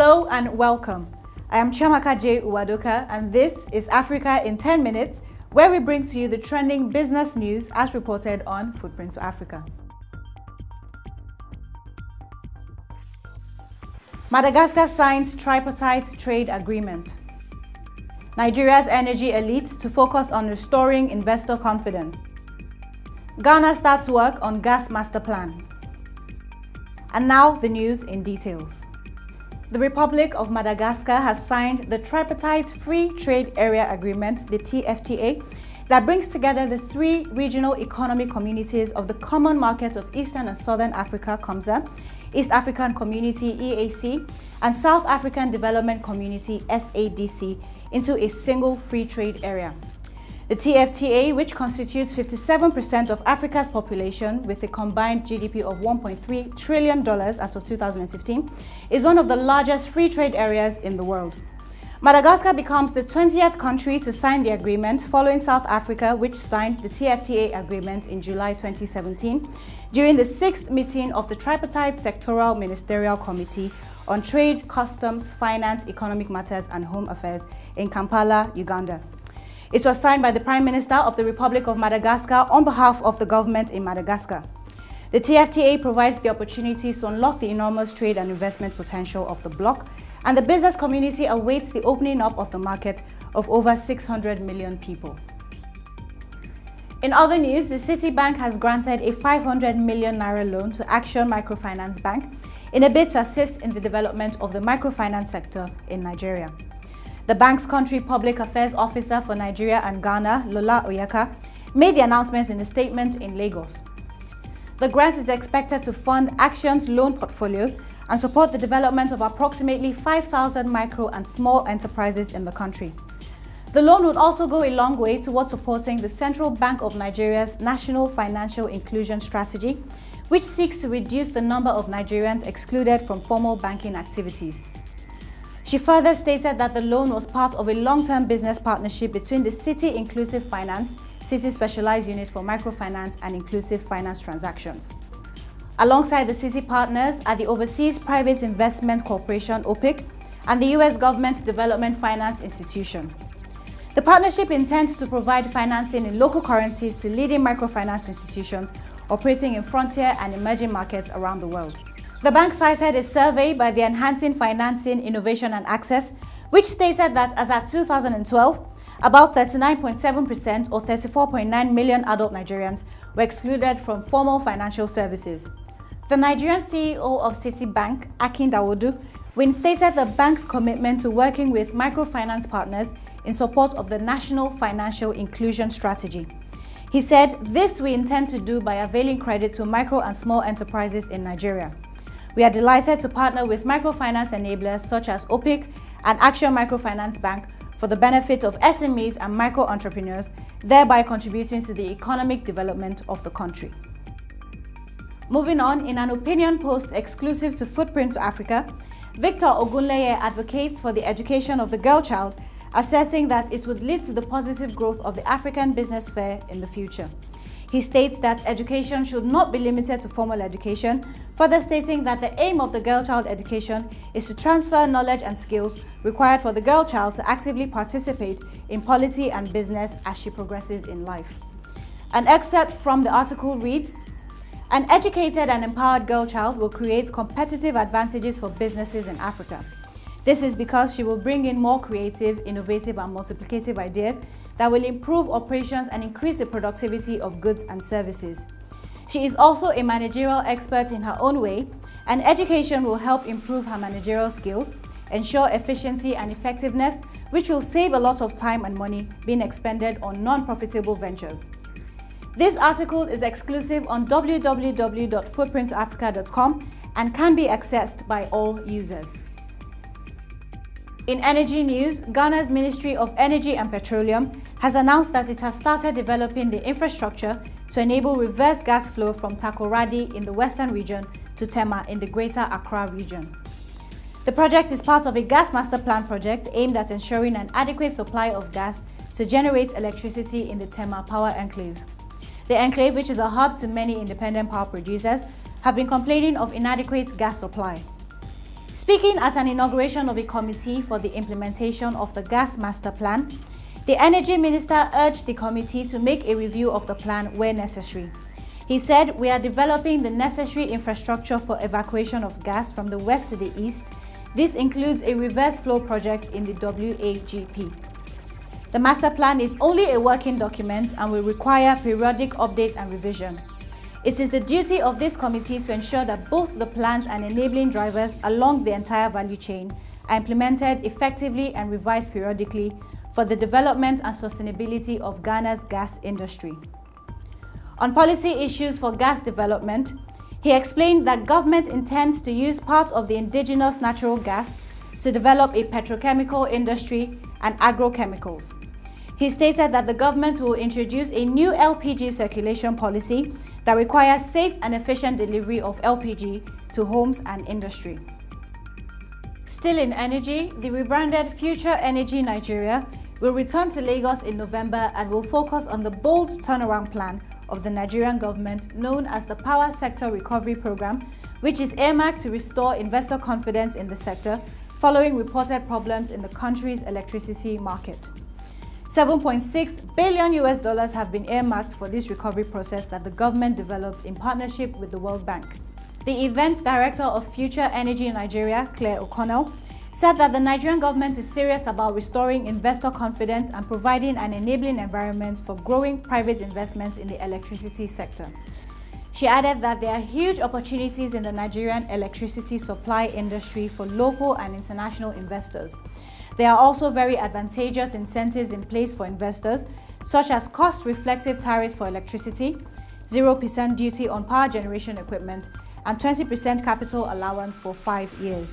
Hello and welcome. I am Chiamaka J. Uwadoka and this is Africa in 10 minutes, where we bring to you the trending business news as reported on Footprint to Africa. Madagascar signs tripartite trade agreement. Nigeria's energy elite to focus on restoring investor confidence. Ghana starts work on gas master plan. And now the news in details. The Republic of Madagascar has signed the Tripartite Free Trade Area Agreement, the TFTA, that brings together the three regional economic communities of the Common Market of Eastern and Southern Africa, COMESA, East African Community, EAC, and South African Development Community, SADC, into a single free trade area. The TFTA, which constitutes 57% of Africa's population with a combined GDP of $1.3 trillion as of 2015, is one of the largest free trade areas in the world. Madagascar becomes the 20th country to sign the agreement, following South Africa, which signed the TFTA agreement in July 2017 during the 6th meeting of the Tripartite Sectoral Ministerial Committee on Trade, Customs, Finance, Economic Matters and Home Affairs in Kampala, Uganda. It was signed by the Prime Minister of the Republic of Madagascar on behalf of the government in Madagascar. The TFTA provides the opportunities to unlock the enormous trade and investment potential of the bloc, and the business community awaits the opening up of the market of over 600 million people. In other news, the Citibank has granted a 500 million naira loan to Action Microfinance Bank in a bid to assist in the development of the microfinance sector in Nigeria. The bank's country public affairs officer for Nigeria and Ghana, Lola Oyeka, made the announcement in a statement in Lagos. The grant is expected to fund Action's loan portfolio and support the development of approximately 5,000 micro and small enterprises in the country. The loan would also go a long way towards supporting the Central Bank of Nigeria's National Financial Inclusion Strategy, which seeks to reduce the number of Nigerians excluded from formal banking activities. She further stated that the loan was part of a long-term business partnership between the Citi Inclusive Finance, Citi Specialized Unit for Microfinance and Inclusive Finance Transactions. Alongside the Citi partners are the Overseas Private Investment Corporation, OPIC, and the US Government Development Finance Institution. The partnership intends to provide financing in local currencies to leading microfinance institutions operating in frontier and emerging markets around the world. The bank cited a survey by the Enhancing Financing, Innovation and Access, which stated that as at 2012, about 39.7% or 34.9 million adult Nigerians were excluded from formal financial services. The Nigerian CEO of Citibank, Akin Dawodu, reinstated the bank's commitment to working with microfinance partners in support of the National Financial Inclusion Strategy. He said, "This we intend to do by availing credit to micro and small enterprises in Nigeria. We are delighted to partner with microfinance enablers such as OPIC and Action Microfinance Bank for the benefit of SMEs and micro-entrepreneurs, thereby contributing to the economic development of the country." Moving on, in an opinion post exclusive to Footprint to Africa, Victor Ogunleye advocates for the education of the girl child, asserting that it would lead to the positive growth of the African business sphere in the future. He states that education should not be limited to formal education, further stating that the aim of the girl child education is to transfer knowledge and skills required for the girl child to actively participate in polity and business as she progresses in life. An excerpt from the article reads, "An educated and empowered girl child will create competitive advantages for businesses in Africa. This is because she will bring in more creative, innovative and multiplicative ideas that will improve operations and increase the productivity of goods and services. She is also a managerial expert in her own way, and education will help improve her managerial skills, ensure efficiency and effectiveness, which will save a lot of time and money being expended on non-profitable ventures." This article is exclusive on www.footprinttoafrica.com and can be accessed by all users. In energy news, Ghana's Ministry of Energy and Petroleum has announced that it has started developing the infrastructure to enable reverse gas flow from Takoradi in the western region to Tema in the greater Accra region. The project is part of a gas master plan project aimed at ensuring an adequate supply of gas to generate electricity in the Tema power enclave. The enclave, which is a hub to many independent power producers, have been complaining of inadequate gas supply. Speaking at an inauguration of a committee for the implementation of the Gas Master Plan, the Energy Minister urged the committee to make a review of the plan where necessary. He said, "We are developing the necessary infrastructure for evacuation of gas from the west to the east. This includes a reverse flow project in the WAGP. The master plan is only a working document and will require periodic updates and revision. It is the duty of this committee to ensure that both the plans and enabling drivers along the entire value chain are implemented effectively and revised periodically for the development and sustainability of Ghana's gas industry." On policy issues for gas development, he explained that government intends to use part of the indigenous natural gas to develop a petrochemical industry and agrochemicals. He stated that the government will introduce a new LPG circulation policy that requires safe and efficient delivery of LPG to homes and industry. Still in energy, the rebranded Future Energy Nigeria will return to Lagos in November and will focus on the bold turnaround plan of the Nigerian government known as the Power Sector Recovery Program, which is earmarked to restore investor confidence in the sector following reported problems in the country's electricity market. $7.6 billion have been earmarked for this recovery process that the government developed in partnership with the World Bank. The event director of Future Energy Nigeria, Claire O'Connell, said that the Nigerian government is serious about restoring investor confidence and providing an enabling environment for growing private investments in the electricity sector. She added that there are huge opportunities in the Nigerian electricity supply industry for local and international investors. There are also very advantageous incentives in place for investors, such as cost-reflective tariffs for electricity, 0% duty on power generation equipment, and 20% capital allowance for 5 years.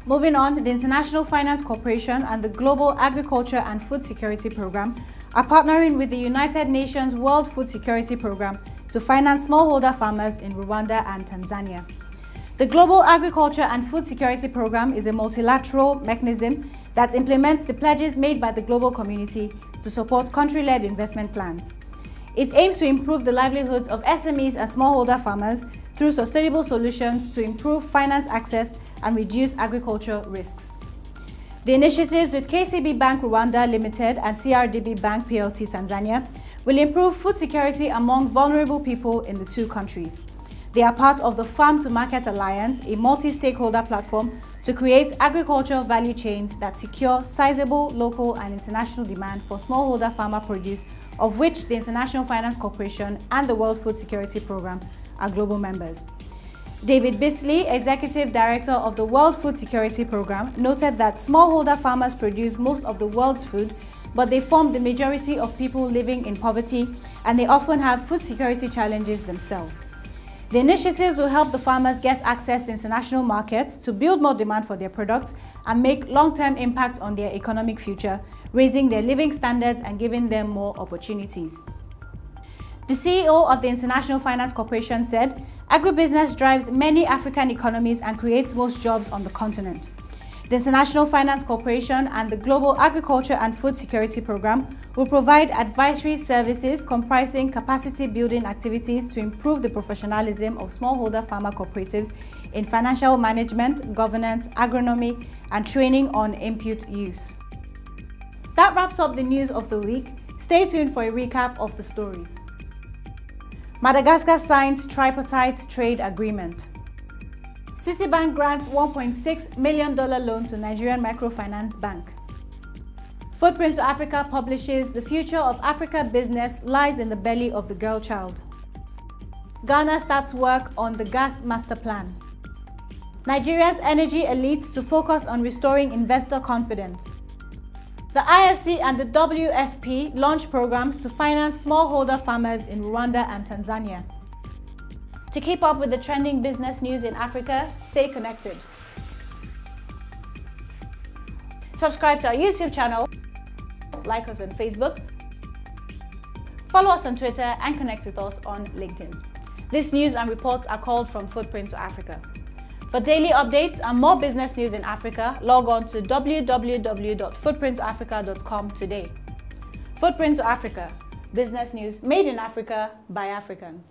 Moving on, the International Finance Corporation and the Global Agriculture and Food Security Program are partnering with the United Nations World Food Security Program to finance smallholder farmers in Rwanda and Tanzania. The Global Agriculture and Food Security Program is a multilateral mechanism that implements the pledges made by the global community to support country-led investment plans. It aims to improve the livelihoods of SMEs and smallholder farmers through sustainable solutions to improve finance access and reduce agricultural risks. The initiatives with KCB Bank Rwanda Limited and CRDB Bank PLC Tanzania will improve food security among vulnerable people in the two countries. They are part of the Farm to Market Alliance, a multi-stakeholder platform to create agricultural value chains that secure sizable local and international demand for smallholder farmer produce, of which the International Finance Corporation and the World Food Security Program are global members. David Bisley, Executive Director of the World Food Security Program, noted that smallholder farmers produce most of the world's food, but they form the majority of people living in poverty, and they often have food security challenges themselves. The initiatives will help the farmers get access to international markets to build more demand for their products and make long-term impact on their economic future, raising their living standards and giving them more opportunities. The CEO of the International Finance Corporation said, "Agribusiness drives many African economies and creates most jobs on the continent." The International Finance Corporation and the Global Agriculture and Food Security Program will provide advisory services comprising capacity building activities to improve the professionalism of smallholder farmer cooperatives in financial management, governance, agronomy, and training on input use. That wraps up the news of the week. Stay tuned for a recap of the stories. Madagascar signs tripartite trade agreement. Citibank grants $1.6 million loan to Nigerian Microfinance Bank. Footprint to Africa publishes The Future of Africa Business Lies in the Belly of the Girl Child. Ghana starts work on the Gas Master Plan. Nigeria's energy elites to focus on restoring investor confidence. The IFC and the WFP launch programs to finance smallholder farmers in Rwanda and Tanzania. To keep up with the trending business news in Africa, stay connected. Subscribe to our YouTube channel, like us on Facebook, follow us on Twitter, and connect with us on LinkedIn. This news and reports are called From Footprint to Africa. For daily updates and more business news in Africa, log on to www.footprinttoafrica.com today. Footprint to Africa, business news made in Africa by Africans.